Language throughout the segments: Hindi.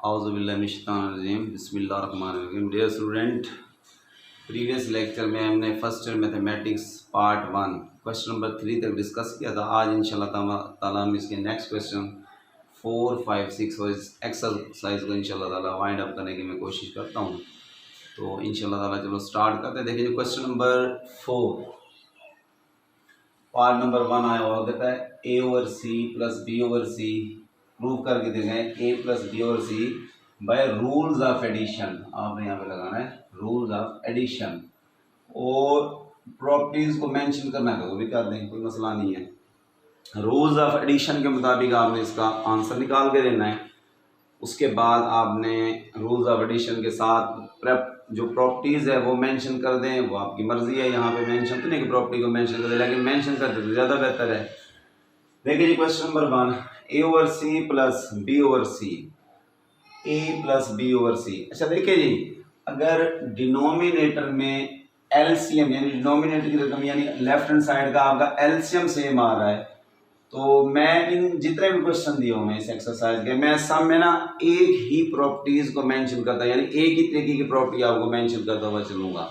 औज़ुबिल्लाहिमिनश्शैतानिर्रजीम बिस्मिल्लाहिर्रहमानिर्रहीम। डियर स्टूडेंट, प्रीवियस लेक्चर में हमने first year mathematics part 1 question number 3 तक डिस्कस किया था। आज इंशाल्लाह ताला हम इसके नेक्स्ट क्वेश्चन 4, 5, 6 और इस एक्सरसाइज को इंशाल्लाह ताला वाइंड अप करने की मैं कोशिश करता हूँ। तो इंशाल्लाह ताला चलो स्टार्ट करते हैं। देखिए क्वेश्चन नंबर 4 पार्ट नंबर 1 आया हुआ, कहता है a/c + b/c प्रूव करके दे गए a + b/c by rules of addition. आपने यहाँ पे लगाना है रूल्स ऑफ एडिशन और प्रॉपर्टीज को मेंशन करना है, तो भी कर दें, कोई मसला नहीं है। रूल्स ऑफ एडिशन के मुताबिक आपने इसका आंसर निकाल के देना है। उसके बाद आपने रूल्स ऑफ एडिशन के साथ जो प्रॉपर्टीज है वो मेंशन कर दें, वो आपकी मर्जी है। यहाँ पे मेंशन तो नहीं कि प्रॉपर्टी को मेंशन कर दें, लेकिन मेंशन कर दे तो ज़्यादा बेहतर है। देखिए जी question number 1 a/c + b/c a + b/c। अच्छा देखिए जी, अगर डिनोमिनेटर में एलसीएम यानी डिनोमिनेटर की रकम यानी लेफ्ट हैंड साइड का आपका एलसीएम सेम आ रहा है, तो मैं इन जितने भी क्वेश्चन दिए हुए हैं इस एक्सरसाइज के, मैं सब में ना एक ही प्रॉपर्टीज को मेंशन करता यानी एक ही तरीके की प्रॉपर्टी आपको मेंशन करता हुआ चलूंगा,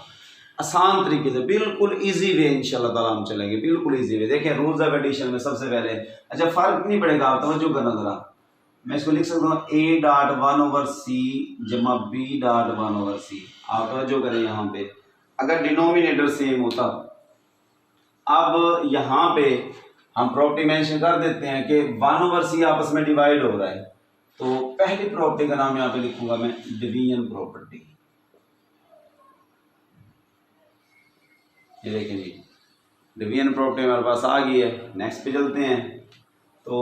आसान तरीके से, बिल्कुल इजी वे इंशाल्लाह ताला हम चलेंगे, बिल्कुल इजी वे। देखिए रूल्स ऑफ एडिशन में सबसे पहले, अच्छा फर्क नहीं पड़ेगा, आप तवज्जो करना जरा, मैं इसको लिख सकता हूँ a.1/c जमा b.1/c। आप तवज्जो करें यहाँ पे, अगर डिनोमिनेटर सेम होता, अब यहाँ पे हम प्रॉपर्टी मेंशन कर देते हैं कि 1/c आपस में डिवाइड हो रहा है, तो पहली प्रॉपर्टी का नाम यहाँ पे लिखूंगा मैं डिवीजन प्रॉपर्टी। ये देखें जी, डिवीजन प्रॉपर्टी हमारे पास आ गई है। नेक्स्ट पे चलते हैं। तो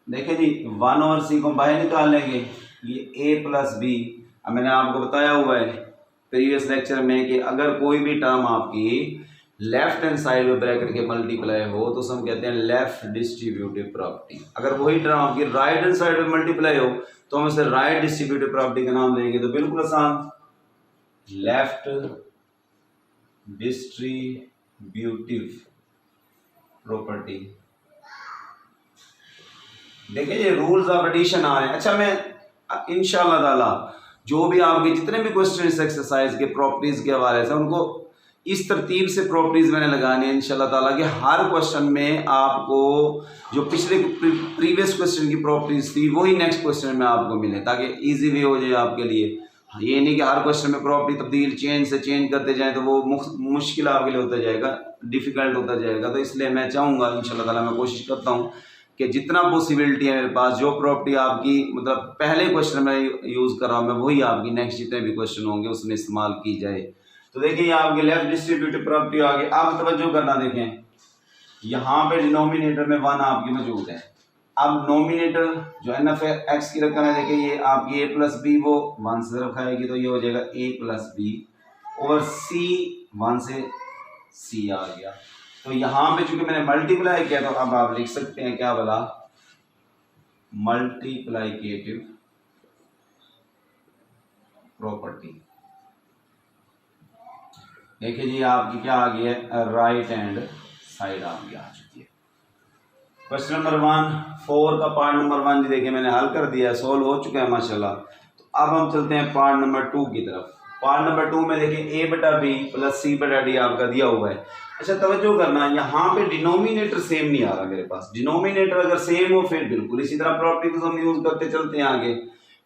देखें जी 1/c को बाहर निकाल लेंगे, ये a + b। अब मैंने आपको बताया हुआ है प्रीवियस लेक्चर में कि अगर कोई भी टर्म आपकी लेफ्ट हैंड साइड में ब्रैकेट के मल्टीप्लाई हो तो हम कहते हैं लेफ्ट डिस्ट्रीब्यूटिव प्रॉपर्टी। अगर वही टर्म आपकी राइट हैंड साइड में मल्टीप्लाई हो तो हम इसे राइट डिस्ट्रीब्यूटिव प्रॉपर्टी का नाम देंगे। तो बिल्कुल आसान, लेफ्ट डिस्ट्रीब्यूटिव प्रॉपर्टी। देखिए ये रूल्स ऑफ एडिशन आ रहे हैं। अच्छा मैं इंशाल्लाह ताला जो भी आपके जितने भी क्वेश्चन इस एक्सरसाइज के प्रॉपर्टीज के हवाले से, उनको इस तरतीब से प्रॉपर्टीज मैंने लगानी है इंशाल्लाह ताला कि हर क्वेश्चन में आपको जो पिछले प्रीवियस क्वेश्चन की प्रॉपर्टीज थी वही नेक्स्ट क्वेश्चन में आपको मिले, ताकि इजी वे हो जाए आपके लिए। ये नहीं कि हर क्वेश्चन में प्रॉपर्टी तब्दील चेंज करते जाएं तो वो मुश्किल आपके लिए होता जाएगा, डिफिकल्ट होता जाएगा। तो इसलिए मैं चाहूँगा इंशाल्लाह ताला, मैं कोशिश करता हूँ कि जितना पॉसिबिलिटी है मेरे पास, जो प्रॉपर्टी आपकी मतलब पहले क्वेश्चन में यूज़ कर रहा हूँ मैं, वही आपकी नेक्स्ट जितने भी क्वेश्चन होंगे उसमें इस्तेमाल की जाए। तो देखिए आपके लेफ्ट डिस्ट्रीब्यूटिव प्रॉपर्टी आ गई। आप तवज्जो करना, देखें यहाँ पे डिनोमिनेटर में 1 आपकी मौजूद है। अब नोमिनेटर जो n(x) की रकम है, देखिए ये आपकी a + b वो 1 से रखाएगी, तो ये हो जाएगा a + b और c 1 से c आ गया। तो यहाँ पे चूंकि मैंने मल्टीप्लाई किया, तो अब आप लिख सकते हैं क्या बोला, मल्टीप्लाइकेटिव प्रॉपर्टी। देखिए जी आपकी क्या आ गई है, राइट हैंड साइड आपकी आ चुकी है। क्वेश्चन नंबर 1 4 का पार्ट नंबर 1 जी देखिए मैंने हल कर दिया है, सोल्व हो चुका है माशाल्लाह। तो अब हम चलते हैं पार्ट नंबर 2 की तरफ। पार्ट नंबर 2 में देखिए a/b + c/d आपका दिया हुआ है। अच्छा तवज्जो करना, यहाँ पे डिनोमिनेटर सेम नहीं आ रहा मेरे पास। डिनोमिनेटर अगर सेम हो फिर बिल्कुल इसी तरह प्रॉपर्टी को हम यूज करते चलते हैं आगे,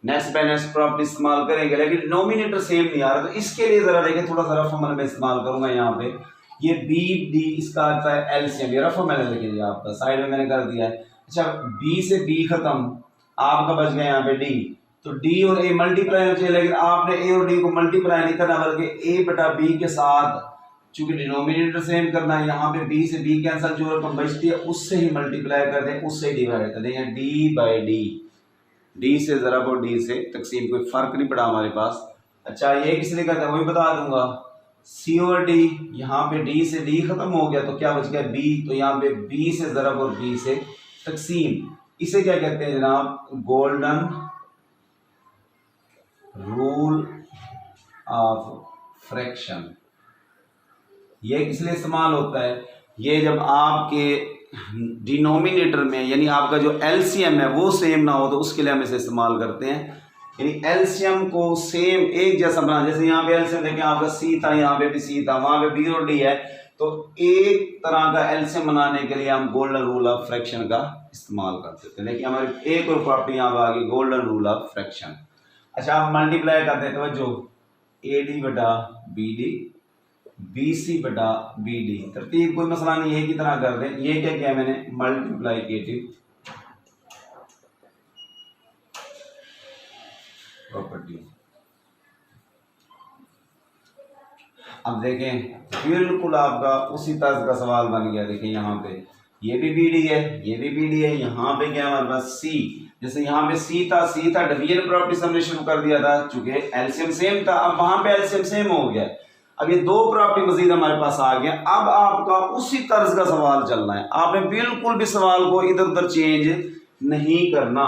नेक्स्ट बाय नेक्स्ट प्रॉपर्टी इस्तेमाल करेंगे, लेकिन डिनोमिनेटर सेम नहीं आ रहा। तो इसके लिए जरा देखिए थोड़ा सा रफ अमल में इस्तेमाल करूंगा। यहाँ पे ये b/d इसका आता है एलसीएम, ये रफ अमल है, देखिए आपका साइड में मैंने कर दिया है। अच्छा b से b खत्म, आपका बच गया यहाँ पे d, तो d और a मल्टीप्लाई होना चाहिए, लेकिन आपने a और d को मल्टीप्लाई नहीं करना बल्कि a/b के साथ, चूंकि डिनोमिनेटर सेम करना है, यहाँ पे b से b कैंसिल, जो रकम बचती है उससे ही मल्टीप्लाई कर दें, उससे ही डिवाइड कर दें, d/d, d से ज़रब और d से तकसीम, कोई फर्क नहीं पड़ा हमारे पास। अच्छा ये किस लिए करते हैं वही बता दूंगा, c और d, यहाँ पे d से d खत्म हो गया तो क्या बच गया b, तो यहाँ पे b से ज़रब और b से तकसीम। इसे क्या कहते हैं जनाब, गोल्डन रूल ऑफ फ्रैक्शन। ये किस लिए इस्तेमाल होता है, ये जब आपके डिनोमिनेटर में यानी आपका जो एलसीएम है वो सेम ना हो तो उसके लिए हम इसे इस्तेमाल करते हैं। यानी एलसीएम को सेम एक जैसा बना, जैसे यहाँ पे एलसीएम देखें आपका सी था, यहाँ पे भी सी था, वहां पे बी और डी है, तो एक तरह का एलसीएम बनाने के लिए हम गोल्डन रूल ऑफ फ्रैक्शन का इस्तेमाल करते थे। लेकिन हमारी एक और प्रॉपर्टी यहाँ पे आ गई, गोल्डन रूल ऑफ फ्रैक्शन। अच्छा, आप मल्टीप्लाई करते हैं तो जो ए डी बटा बी डी, बी सी बटा बी डी, तरतीब कोई मसला नहीं है, की तरह कर दें। ये क्या किया मैंने, मल्टीप्लाइकेटिव प्रॉपर्टी। अब देखें बिल्कुल आपका उसी तर्ज का सवाल बन गया। देखें यहाँ पे ये भी बी डी है, ये भी बी डी है, यहाँ पे क्या हमारे पास सी, जैसे यहाँ पे सी था डिवीजन प्रॉपर्टी हमने शुरू कर दिया था, चूंकि एलसीएम सेम था, अब वहां पे एलसीएम सेम हो गया। अब ये दो प्रॉपर्टी मजीद हमारे पास आ गया। अब आपका उसी तर्ज का सवाल चलना है, आपने बिल्कुल भी सवाल को इधर उधर चेंज नहीं करना।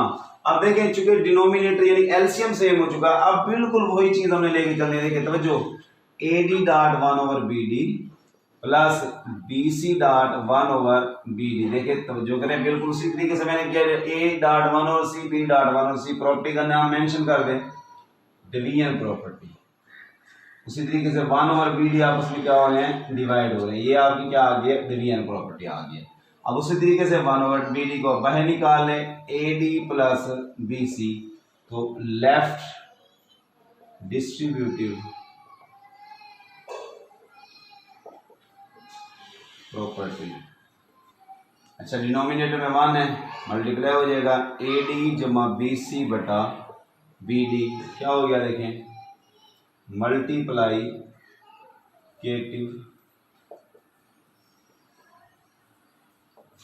अब देखें चूंकि डिनोमिनेटर यानी एलसीएम सेम हो चुका, अब बिल्कुल वही चीज हमने लेके चलनी है। देखिए तवज्जो, A D dot 1 over B D plus B C dot 1 over B D. देखिए तवज्जो करें, बिल्कुल उसी तरीके से मैंने किया, A dot 1 over C, B dot 1 over C, property का नाम मेंशन कर दें, डिवीजन प्रॉपर्टी। उसी तरीके से 1 ओवर बी डी आपस में क्या हो रहे हैं, डिवाइड हो रहे हैं, ये आपकी क्या आ गई, डिवीजन प्रॉपर्टी आ गई। अब उसी तरीके से 1 ओवर बी डी को बाहर निकाल लें, A D plus B C, तो लेफ्ट डिस्ट्रीब्यूटिव प्रॉपर्टी। अच्छा, डिनोमिनेटर में 1 है, मल्टीप्लाई हो जाएगा ए डी जमा बी सी बटा बी डी, क्या हो गया देखें, मल्टीप्लाई केटिव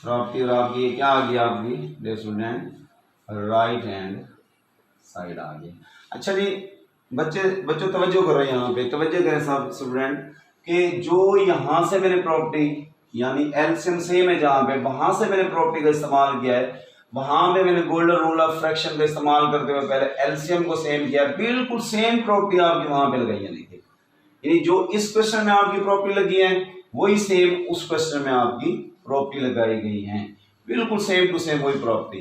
प्रॉपर्टी, और आपकी ये क्या आ गई, आपकी स्टूडेंट राइट हैंड साइड आ गई। अच्छा जी बच्चों तवज्जो करो, यहाँ पे तवज्जो करें सब स्टूडेंट, कि जो यहाँ से मैंने प्रॉपर्टी यानी एलसीएम सेम है जहाँ पे, वहां से मैंने प्रॉपर्टी का इस्तेमाल किया है, वहां पे मैंने गोल्डन रूल ऑफ फ्रैक्शन का इस्तेमाल करते हुए पहले एलसीएम को सेम किया, बिल्कुल सेम प्रॉपर्टी आपकी वहां पे लगाई है। देखिए यानी जो इस क्वेश्चन में आपकी प्रॉपर्टी लगी है वही सेम उस क्वेश्चन में आपकी प्रॉपर्टी लगाई गई है, बिल्कुल सेम टू सेम वही प्रॉपर्टी,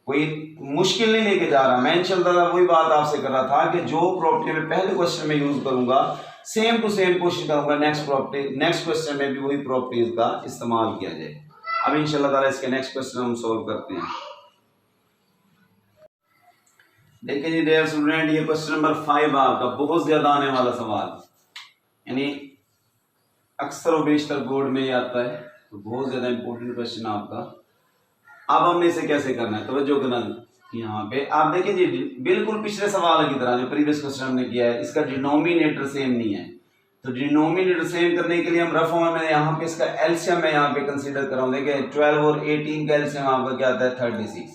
कोई मुश्किल नहीं लेके जा रहा। मैं इंशाल्लाह वही बात आपसे कर रहा था कि जो प्रॉपर्टी में पहले क्वेश्चन में यूज करूंगा सेम टू सेम कोशिश करूंगा नेक्स्ट क्वेश्चन में भी वही प्रॉपर्टीज का इस्तेमाल किया जाए। अब इंशाल्लाह ताला इसके नेक्स्ट क्वेश्चन हम सॉल्व करते हैं। देखिए जी डियर स्टूडेंट, ये क्वेश्चन नंबर 5 आपका बहुत ज्यादा आने वाला सवाल, यानी अक्सर और बेशतर बोर्ड में ये आता है, तो बहुत ज्यादा इंपॉर्टेंट क्वेश्चन आपका। अब हमने इसे कैसे करना है, तवज्जो करना, यहाँ पे आप देखिए जी बिल्कुल पिछले सवाल की तरह जो प्रीवियस क्वेश्चन हमने किया है, इसका डिनोमिनेटर सेम नहीं है, तो डिनोमिनेटर सेम करने के लिए हम रफ फॉर्म में यहाँ पे इसका एलसीएम मैं यहाँ पे कंसीडर कर रहा हूँ। देखिए 12 और 18 का एलसीएम आपका क्या आता है, 36।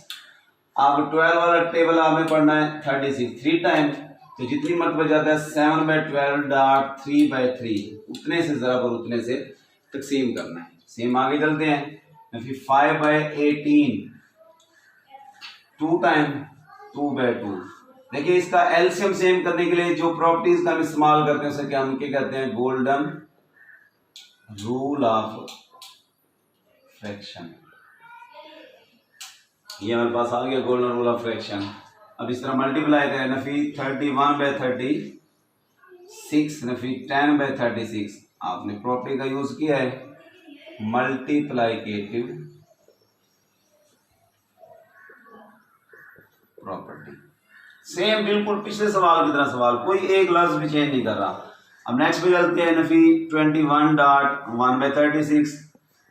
आप 12 वाला टेबल आपने पढ़ना है 36 3 टाइम, तो जितनी मरतबा जाता है 7/12 डॉट 3/3, उतने से जरा पर उतने से तकसीम करना है। सेम आगे चलते हैं, फिर 5/18 2 टाइम 2/2। देखिए इसका एलसीएम सेम करने के लिए जो प्रॉपर्टीज का हम इस्तेमाल करते हैं उसे क्या हम क्या कहते हैं, गोल्डन रूल ऑफ फ्रैक्शन। ये हमारे पास आ गया गोल्डन रूल ऑफ फ्रैक्शन। अब इस तरह मल्टीप्लाई करें, नफी 31/36, नफी 10/36, आपने प्रॉपर्टी का यूज किया है मल्टीप्लाइकेटिव प्रॉपर्टी। सेम बिल्कुल पिछले सवाल की तरह सवाल, कोई एक लफ्ज भी चेंज नहीं कर रहा। अब नेक्स्ट पे चलते हैं, नफी 21.1/36,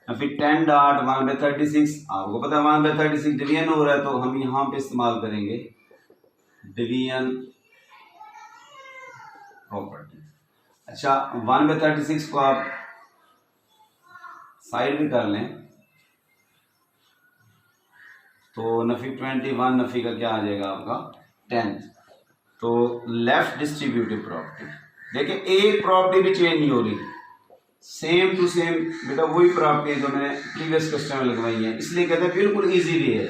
नफी 10.1/36। आपको पता है 1/36 डिवीजन हो रहा है, तो हम यहाँ पे इस्तेमाल करेंगे डिवीजन प्रॉपर्टी। अच्छा 1/36 को आप साइड भी कर लें, तो नफी 21 नफी का क्या आ जाएगा आपका 10, तो लेफ्ट डिस्ट्रीब्यूटिव प्रॉपर्टी। देखिए एक प्रॉपर्टी भी चेंज नहीं हो रही, सेम टू सेम बेटा वही प्रॉपर्टी जो मैंने प्रीवियस क्वेश्चन में लगवाई है, इसलिए कहते हैं बिल्कुल इजी भी है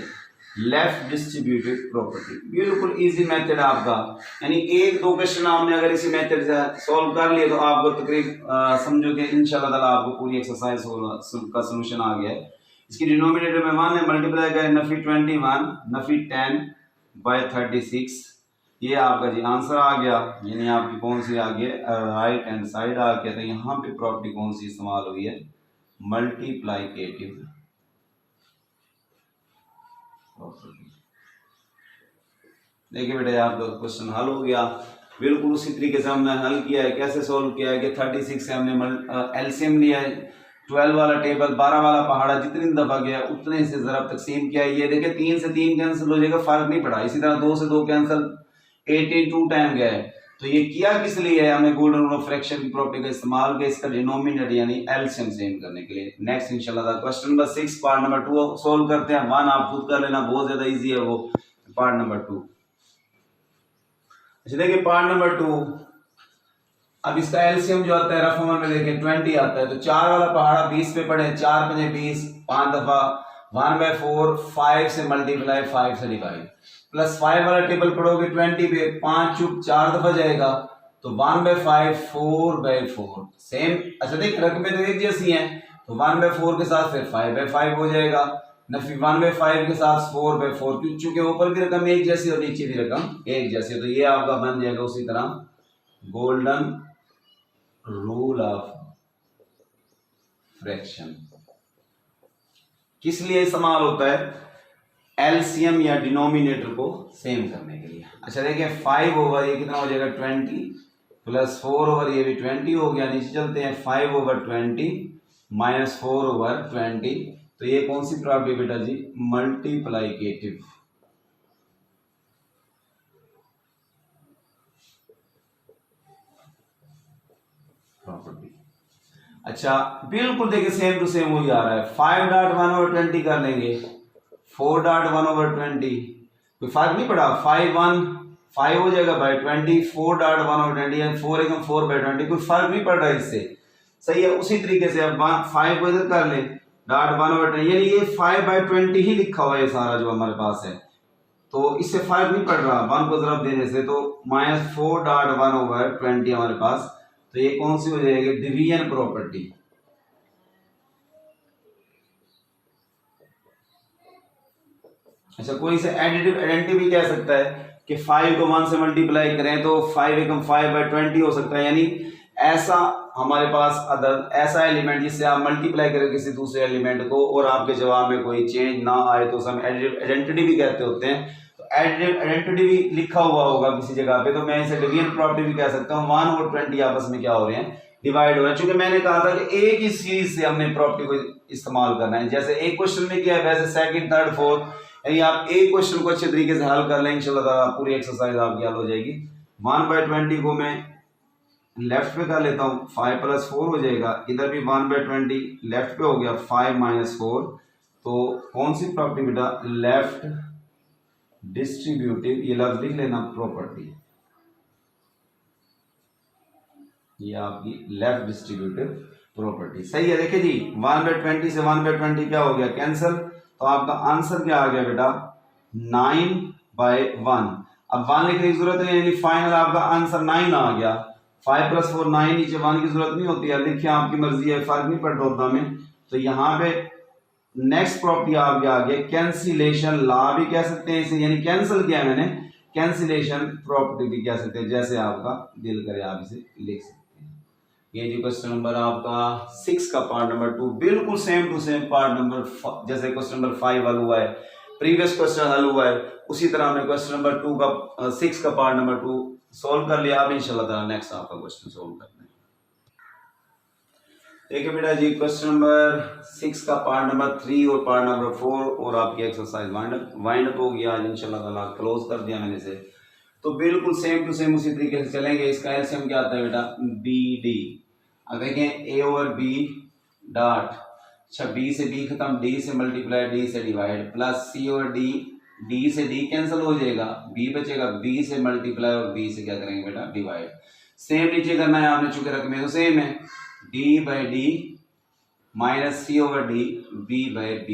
लेफ्ट डिस्ट्रीब्यूटिव प्रॉपर्टी, बिल्कुल इजी मेथड आपका। यानी एक दो क्वेश्चन आपने अगर इसी मेथड से सॉल्व कर लिए तो आपको तकरीब समझो कि इंशाल्लाह ताला आपको पूरी एक्सरसाइज का सलूशन आ गया है। इसकी डिनोमिनेटर में 1 है, मल्टीप्लाई करें नफी 21 नफी 10/36, ये आपका जी आंसर आ गया, यानी आपकी कौन सी आ गया, राइट हैंड साइड आ गया। तो यहाँ पे प्रॉपर्टी कौन सी इस्तेमाल हुई है, मल्टीप्लाइकेटिव प्रॉपर्टी। देखिए बेटा आपका क्वेश्चन हल हो गया, बिल्कुल उसी तरीके से हमने हल किया है। कैसे सोल्व किया है कि 36 से हमने एलसीएम लिया है, 12 वाला टेबल 12 वाला पहाड़ा जितनी दफा गया उतने से जरा तकसीम किया है। ये देखिए 3 से 3 कैंसिल हो जाएगा, फर्क नहीं पड़ा। इसी तरह 2 से 2 कैंसिल, 82 टाइम गया है। तो ये किया किस लिए है, हमें गोल्डन रूल ऑफ फ्रैक्शन की प्रॉपर्टी का इस्तेमाल किया इसका डिनोमिनेटर यानी एलसीएम सेम करने के लिए। नेक्स्ट इंशाल्लाह question number 6 part number 2 solve करते हैं। 1 आप खुद कर लेना, बहुत ज्यादा इजी है वो। पार्ट नंबर 2, अच्छा देखिए पार्ट नंबर 2, अब इसका एलसीएम जो आता है रफ में देखिए 20 आता है। तो 4 वाला पहाड़ा 20 पे पड़े, 4 पंजे 20, 5 दफा 1/4, 5 से मल्टीप्लाई 5 से डिवाइड, प्लस 5 वाला टेबल पढ़ोगे 20 पे 5 चुप 4 दफा जाएगा, तो 1/5 4/4 सेम। अच्छा देखिए रकमें तो एक जैसी हैं, तो 1/4 के साथ फिर 5/5 हो जाएगा, नफी 1/5 के साथ 4/4, चूंकि ऊपर की रकम एक जैसी और नीचे की रकम एक जैसी, तो ये आपका बन जाएगा उसी तरह गोल्डन रूल ऑफ फ्रैक्शन। किस लिए इस्तेमाल होता है, एलसीएम या डिनोमिनेटर को सेम करने के लिए। अच्छा देखिए 5 ओवर ये कितना हो जाएगा 20, प्लस 4 ओवर ये भी 20 हो गया। नीचे चलते हैं 5/20 माइनस 4/20, तो ये कौन सी प्रॉपर्टी बेटा जी, मल्टीप्लाइकेटिव प्रॉपर्टी। अच्छा बिल्कुल देखिए सेम टू सेम वही आ रहा है, 5.1/20 कर लेंगे, 4.1/20, कोई फर्क नहीं पड़ा, 5 हो जाएगा बाई 20, 4.1/20 यानी 4 एकम 4/20, कोई फर्क नहीं पड़ रहा इससे, सही है। उसी तरीके से अब 5 को इधर कर ले, .1/20 यानी ये 5/20 ही लिखा हुआ है सारा जो हमारे पास है, तो इससे फर्क नहीं पड़ रहा 1 को जरब देने से, तो -4.1/20 हमारे पास, तो ये कौन सी हो जाएगी, डिवीजन प्रॉपर्टी। अच्छा कोई इसे एडिटिव आइडेंटिटी भी कह सकता है कि 5 को 1 से मल्टीप्लाई करें तो 5 एकम 5/20 हो सकता है, यानी ऐसा हमारे पास अदद ऐसा एलिमेंट जिससे आप मल्टीप्लाई करें किसी दूसरे एलिमेंट को और आपके जवाब में कोई चेंज ना आए, तो हम एडिटिव आइडेंटिटी भी कहते होते हैं। तो एडिटिव आइडेंटिटी भी लिखा हुआ होगा किसी जगह पे, तो मैं इसे डिवीजन प्रॉपर्टी भी कह सकता हूँ। 1 और 20 आपस में क्या हो रहे हैं, डिवाइड हो रहे हैं, चूंकि मैंने कहा था कि एक ही सीरीज से हमने प्रॉपर्टी को इस्तेमाल करना है, जैसे एक क्वेश्चन में किया है वैसे सेकंड थर्ड फोर्थ, यानी आप एक क्वेश्चन को अच्छे तरीके से हल कर लें इंशाल्लाह पूरी एक्सरसाइज आपकी हल हो जाएगी। 1/20 को मैं लेफ्ट पे कर लेता हूँ, 5 + 4 हो जाएगा, इधर भी 1/20 लेफ्ट पे हो गया, 5 - 4, तो कौन सी प्रॉपर्टी बेटा, लेफ्ट डिस्ट्रीब्यूटिव, ये लफ्ज लिख लेना प्रॉपर्टी, ये आपकी लेफ्ट डिस्ट्रीब्यूटिव प्रॉपर्टी, सही है। देखिए जी 1/20 से 1/20 क्या हो गया, कैंसिल, तो आपका आंसर क्या आ गया बेटा, 9/1। अब 1 लिखने की जरूरत है, यानी फाइनल आपका आंसर 9 आ गया। 5 + 4 9, नीचे 1 की जरूरत नहीं होती है, देखिए आपकी मर्जी है, फर्क नहीं पड़ता होता हमें। तो यहाँ पे नेक्स्ट प्रॉपर्टी आपके आ गया कैंसिलेशन लॉ भी कह सकते हैं इसे, यानी कैंसिल किया मैंने, कैंसिलेशन प्रॉपर्टी भी कह सकते हैं, जैसे आपका दिल करे आप इसे लिख सकते हैं। ये जो क्वेश्चन नंबर आपका 6 का पार्ट नंबर 2 बिल्कुल same to same part number जैसे क्वेश्चन नंबर 5 हल हुआ है, प्रीवियस क्वेश्चन हल हुआ है, उसी तरह हमने क्वेश्चन नंबर 2 का 6 का पार्ट नंबर 2 सॉल्व कर लिया। अब इंशाल्लाह ताला नेक्स्ट आपका क्वेश्चन सॉल्व करते हैं। देखिए बेटा जी क्वेश्चन नंबर 6 का पार्ट नंबर 3 और पार्ट नंबर 4 और आपकी एक्सरसाइज वाइंड अप हो गया आज इंशाल्लाह ताला, क्लोज कर दिया मैंने इसे। तो बिल्कुल सेम टू सेम उसी तरीके से चलेंगे। इसका एलसीएम क्या आता है बेटा, BD। अब देखें A/B डॉट, अच्छा B से B खत्म, D से मल्टीप्लाई, D से डिवाइड, प्लस C/D, D से D कैंसिल हो जाएगा, B बचेगा, B से मल्टीप्लाई और B से क्या करेंगे बेटा, डिवाइड। सेम नीचे करना है आपने, चूंकि रकमें तो सेम है, D/D माइनस C/D B/B,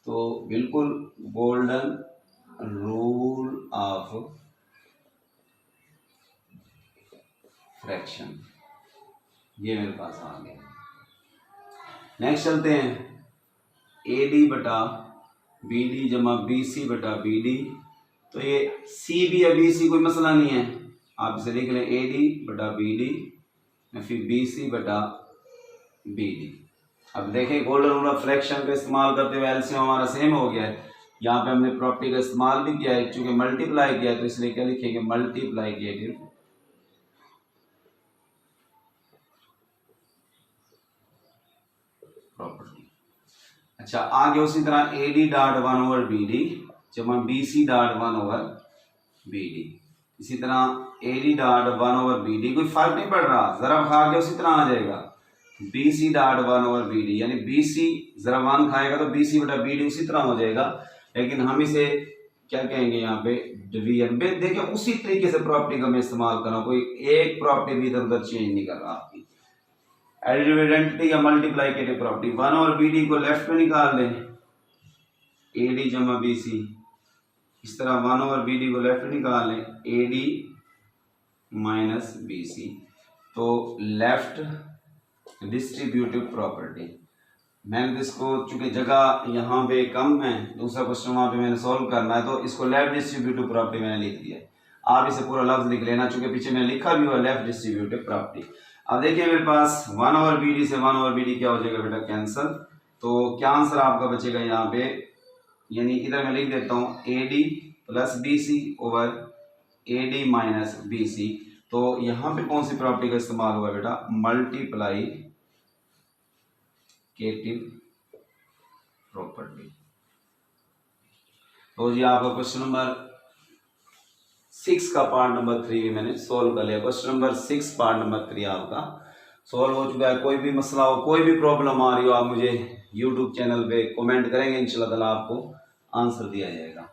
तो बिल्कुल गोल्डन रूल ऑफ फ्रैक्शन ये मेरे पास आ गया। नेक्स्ट चलते हैं, AD/BD जमा BC/BD तो ये सी बी या बी सी कोई मसला नहीं है, आप इसे लिख लें ए डी बटा बी डी या फिर बी सी बटा बी डी। अब देखें गोल्डन रूल ऑफ फ्रैक्शन का इस्तेमाल करते हुए एलसीएम हमारा सेम हो गया है। यहाँ पे हमने प्रॉपर्टी का इस्तेमाल भी किया है, चूंकि मल्टीप्लाई किया है तो इसलिए क्या लिखेंगे, मल्टीप्लाइकेटिव प्रॉपर्टी। अच्छा आगे उसी तरह a D dot one over B d जमा बी सी dot one over B d. इसी तरह a D dot one over B d, कोई फर्क नहीं पड़ रहा, जरा खा के उसी तरह आ जाएगा बी सी dot one over B D, यानी बी सी जरा वन खाएगा तो बी सी बटा बी डी उसी तरह हो जाएगा, लेकिन हम इसे क्या कहेंगे यहाँ पे डिवीजन। देखिए उसी तरीके से प्रॉपर्टी का मैं इस्तेमाल कर रहा हूँ, कोई एक प्रॉपर्टी भी इधर उधर चेंज नहीं कर रहा आपकी। एडिटिव आइडेंटिटी या multiplicative property, one over B D को लेफ्ट में निकाल लें, ए डी जमा बी सी, इस तरह वन ओवर बी डी को लेफ्ट में निकाल लें, A D minus B C, तो लेफ्ट डिस्ट्रीब्यूटिव प्रॉपर्टी। मैंने इसको चूंकि जगह यहाँ पे कम है, दूसरा क्वेश्चन वहाँ पे मैंने सॉल्व करना है, तो इसको लेफ्ट डिस्ट्रीब्यूटिव प्रॉपर्टी मैंने लिख दिया है। आप इसे पूरा लफ्ज लिख लेना, चूंकि पीछे मैंने लिखा भी हुआ लेफ्ट डिस्ट्रीब्यूटिव प्रॉपर्टी। अब देखिए मेरे पास वन ओवर बी डी से वन ओवर बी डी क्या हो जाएगा बेटा, कैंसल। तो क्या आंसर आपका बचेगा यहाँ पे, यानी इधर मैं लिख देता हूँ A D plus B C over A D minus B C. तो यहाँ पे कौन सी प्रॉपर्टी का इस्तेमाल हुआ बेटा, मल्टीप्लाइकेटिव प्रॉपर्टी। तो जी आपका क्वेश्चन नंबर 6 का पार्ट नंबर 3 भी मैंने सोल्व कर लिया। क्वेश्चन नंबर 6 पार्ट नंबर 3 आपका सोल्व हो चुका है। कोई भी मसला हो, कोई भी प्रॉब्लम आ रही हो, आप मुझे यूट्यूब चैनल पे कमेंट करेंगे, इंशाल्लाह ताला आपको आंसर दिया जाएगा।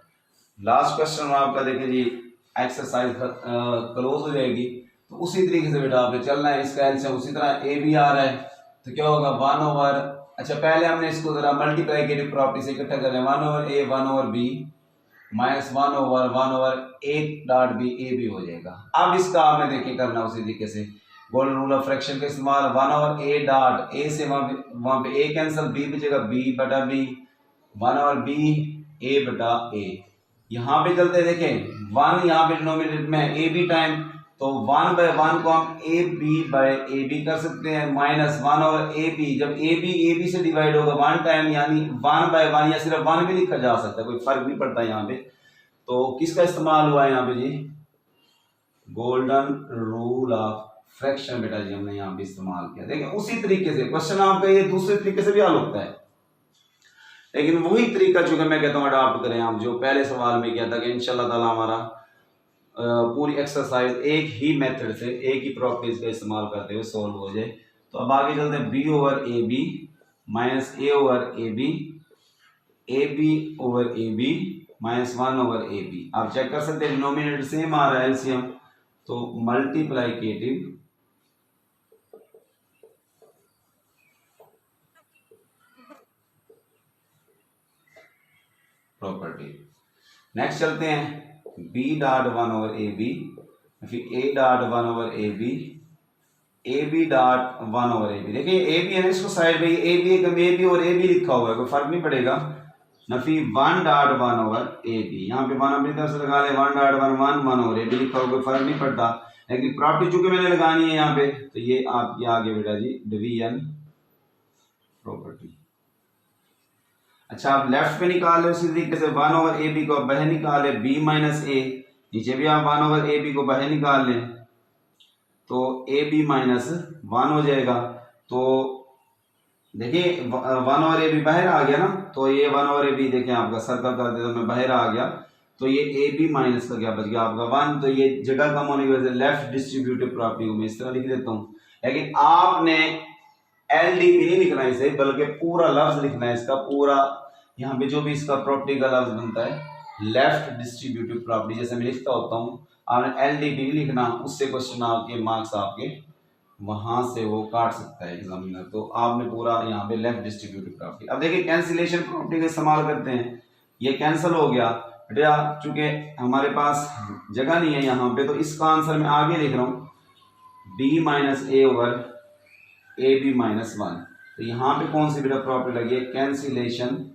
लास्ट क्वेश्चन आपका देखें जी, एक्सरसाइज क्लोज हो जाएगी, तो उसी तरीके से बेटा आपने चलना है। इसका एलसीएम उसी तरह ए बी आ रहा है तो क्या होगा, वन ओवर, अच्छा पहले हमने इसको जरा मल्टीप्लाइकेटिव प्रॉपर्टी से इकट्ठा कर लें, one over A one over B minus one over A dot B, A B हो जाएगा। अब इसका आपने देखिए करना उसी तरीके से, गोल्डन रूल ऑफ फ्रैक्शन का इस्तेमाल, वन ओवर ए डॉट, ए से वहां पे ए कैंसिल, बी बचेगा बी बटा बी, वन ओवर बी ए बटा ए। यहाँ पे चलते देखें, वन यहाँ पे डिनोमिनेटर में है ए बी टाइम, तो वन बाय वन को हम A B by A B कर सकते हैं, माइनस वन ओवर ए बी, जब ए बी से डिवाइड होगा वन टाइम, यानी वन बाय वन या सिर्फ वन भी लिखा जा सकता है, कोई फर्क नहीं पड़ता यहाँ पे। तो किसका इस्तेमाल हुआ है यहाँ पे जी, गोल्डन रूल ऑफ फ्रैक्शन बेटा जी हमने यहाँ पे इस्तेमाल किया। देखिए उसी तरीके से क्वेश्चन आपका ये दूसरे तरीके से भी हल होता है, लेकिन वही तरीका चूंकि मैं कहता हूँ अडॉप्ट करें आप, जो पहले सवाल में किया था कि इंशाल्लाह ताला हमारा पूरी एक्सरसाइज एक ही मेथड से, एक ही प्रॉपर्टीज का इस्तेमाल करते हुए सॉल्व हो जाए। तो अब आगे चलते हैं, B over A B minus A over A B over A B minus one over A B. आप चेक कर सकते हैं डिनोमिनेटर सेम आ रहा है एलसीएम, तो मल्टीप्लाइकेटिव प्रॉपर्टी। नेक्स्ट चलते हैं, बी डॉट वन ओवर ए बी, फिर a dot one over A b dot one over A b. देखिए ए बी है ना, इसको साइड में ए बी और ए बी लिखा हुआ है, कोई फर्क नहीं पड़ेगा, नफी वन डॉट वन ओवर ए बी, यहाँ पे वन अपनी तरफ से लगा ले, वन डॉट वन ओवर ए बी लिखा हुआ, कोई फर्क नहीं पड़ता, लेकिन प्रॉपर्टी चूंकि मैंने लगानी है यहाँ पे, तो ये आपकी आगे बेटा जी डिवीजन प्रॉपर्टी। अच्छा आप लेफ्ट पे निकाल लो इसी तरीके से, वन ओवर ए बी को बाहर निकाले, बी माइनस ए, नीचे भी आप वन ओवर ए बी को बाहर निकाल लें तो ए बी माइनस वन हो जाएगा। तो देखिए वन ओवर ए बी बाहर आ गया ना, तो ये वन ओवर ए बी देखें आपका सर्कल कर देता मैं, बाहर आ गया, तो ये ए बी माइनस का क्या बच गया आपका वन। तो ये जगह कम होने की वजह से लेफ्ट डिस्ट्रीब्यूटिव प्रॉपर्टी को मैं इस तरह लिख देता हूँ, लेकिन आपने एल डी बी नहीं लिखना है इसे, बल्कि पूरा लफ्ज लिखना है इसका पूरा, यहाँ पे जो भी इसका प्रॉपर्टी का लफ्ज बनता है लेफ्ट डिस्ट्रीब्यूटिव प्रॉपर्टी, जैसे मैं लिखता होता हूँ, आपने एल डी बी लिखना, उससे क्वेश्चन आपके मार्क्स आपके वहां से वो काट सकता है एग्जामिनर। तो आपने पूरा यहाँ पे लेफ्ट डिस्ट्रीब्यूटिव प्रॉपर्टी। अब देखिए कैंसिलेशन प्रॉपर्टी का इस्तेमाल करते हैं, ये कैंसिल हो गया बेटा, चूंकि हमारे पास जगह नहीं है यहाँ पे, तो इसका आंसर मैं आगे लिख रहा हूँ, B minus A over A B minus one. तो यहाँ पे कौन सी बेटा प्रॉपर्टी लगी है, कैंसिलेशन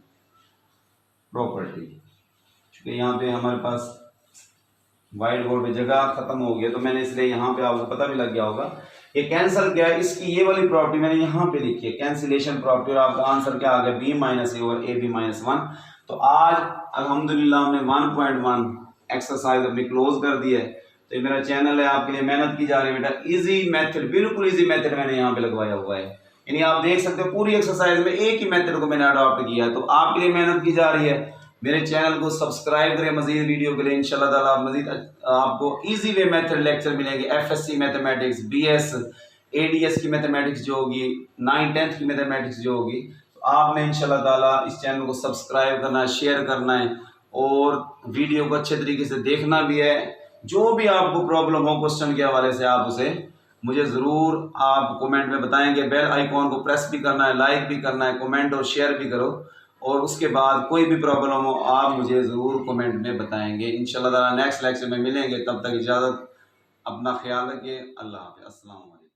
प्रॉपर्टी, क्योंकि यहाँ पे हमारे पास वाइट बोर्ड पे जगह खत्म हो गया तो मैंने इसलिए यहाँ पे आपको पता भी लग गया होगा। ये कैंसिल क्या है, इसकी ये वाली प्रॉपर्टी मैंने यहाँ पे लिखी है कैंसिलेशन प्रॉपर्टी, और आपका आंसर क्या आ गया b माइनस ए और ए बी माइनस 1। तो आज अल्हम्दुलिल्लाह हमने 1.1 एक्सरसाइज अपनी क्लोज कर दी है। तो ये मेरा चैनल है, आपके लिए मेहनत की जा रही है बेटा, इजी मेथड, बिल्कुल इजी मेथड मैंने यहाँ पे लगवाया हुआ है। यानी आप देख सकते हो पूरी एक्सरसाइज में एक ही मेथड को मैंने अडॉप्ट किया है। तो आपके लिए मेहनत की जा रही है, मेरे चैनल को सब्सक्राइब करें मजीद वीडियो के लिए। इंशाल्लाह ताला मजीद आपको इजी वे मेथड लेक्चर मिलेंगे, एफएससी मैथमेटिक्स, बीएस एडीएस की मैथमेटिक्स जो होगी, 9th-10th की मैथमेटिक्स जो होगी। तो आपने इंशाल्लाह ताला इस चैनल को सब्सक्राइब करना है, शेयर करना है और वीडियो को अच्छे तरीके से देखना भी है। जो भी आपको प्रॉब्लम हो क्वेश्चन के हवाले से आप उसे मुझे ज़रूर आप कमेंट में बताएंगे। बेल आइकॉन को प्रेस भी करना है, लाइक भी करना है, कमेंट और शेयर भी करो। और उसके बाद कोई भी प्रॉब्लम हो आप मुझे ज़रूर कमेंट में बताएंगे। इंशाल्लाह ताला नेक्स्ट लेक्चर में मिलेंगे, तब तक इजाज़त, अपना ख्याल रखिए, अल्लाह हाफ़िज़, अस्सलाम वालेकुम।